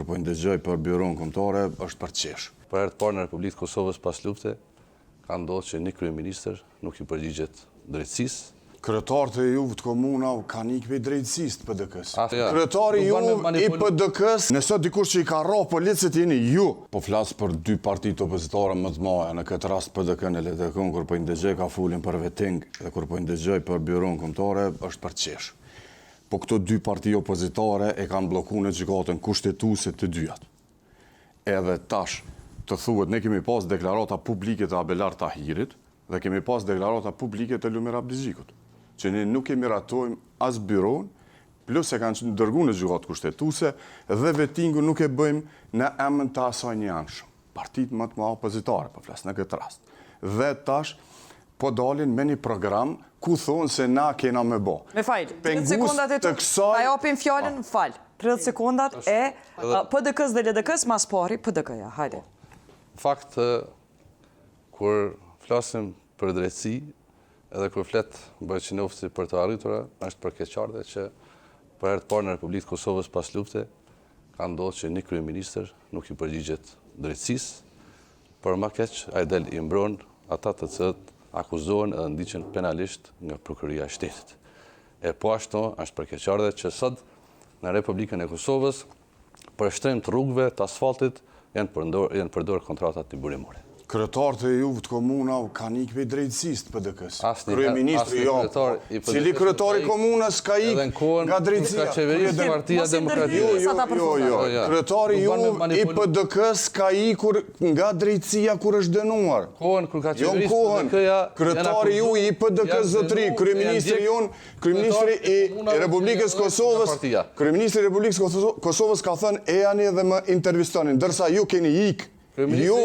po ndëgjoj për Bjuron Kombëtare është për qesh. Për herë të parë në Republikën e Kosovës pas lufte, ka ndodhur që një kryeministër nuk i përgjigjet drejtësisë. Kryetarët e juve të komunave kanë ikë për drejtësisë të PDK-s. Ja. Kryetari juve i PDK-s, nëse dikush që i ka rrah policët jeni ju. Po flas për dy partitë opozitare më të mëdha, në këtë rast PDK-n e LDK-n, kur po ndëgjoj ka folin për vetting dhe kur po ndëgjoj për Bjuron Kombëtare është për qesh. Po këto dy parti opozitare e kanë bllokuar në gjykatën kushtetuese të dyjat. Edhe tash të thuhet ne kemi pas deklarata publike të Abelar Tahirit dhe kemi pas deklarata publike të Lumir Abdixhikut, që ne nuk e miratojmë as Bjuron, plus e kanë dërguar në gjykatë kushtetuese dhe vettingu nuk e bëjmë në emër të asaj një anshëm. Partitë më të mëdha opozitare, po flas në këtë rast. Dhe tash po dalin me një program ku thonë se na kena me bo. Me fal, 30 sekondat e të ta japim fjalën, fal. 30 sekondat e PDK-s dhe LDK-s mas pari PDK-ja, hajde. Në fakt, kur flasim për drejtësi, edhe kur flet Bojqinovci për të arritura, është për keqardhje që për herë të parë në Republikën e Kosovës pas lufte ka ndodhur që një kryeministër nuk i përgjigjet drejtësisë, por më keq ai del i mbron ata të cilët akuzohen edhe ndiqen penalisht nga Prokuroria e Shtetit. E po ashtu është për keqardhje që sot në Republikën e Kosovës për shtrim të rrugëve, të asfaltit janë përdorur kontratat të burimore. Kryetarët e juve të komunave kanë ikë për drejtësisë të PDK-s. Kryeministri jo. Cili kryetari komunës ka ikë nga drejtësia? Ka qeverisë Partia Demokratike. Jo. Kryetari juve i PDK-s ka ikur nga drejtësia kur është dënuar. Kohën kur ka qeverisë PDK-ja. Kryetari juve i PDK-s zotri, kryeministri jon, kryeministri i Republikës Kosovës. Kryeministri i Republikës Kosovës ka thënë e janë edhe më intervistoni, ndërsa ju keni ikë. Ju,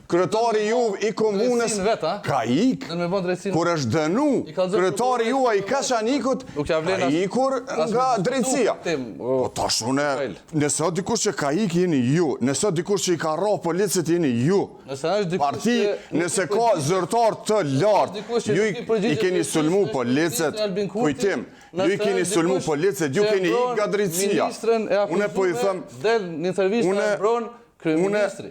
kryetari ju i komunës ka ikë, kur është dënu, kryetari ju i Kashanikut ka ikur nga drejtësia. Po tash une, nëse dikush që ka ikë jeni ju, nëse dikush që i ka rrah policët jeni ju, parti, nëse ka zyrtar të lartë, ju i keni sulmu policët, kujtim, ju i keni sulmu policët, ju keni ikë nga drejtësia. Une po i thëm, del në intervistë e mbron kryeministri.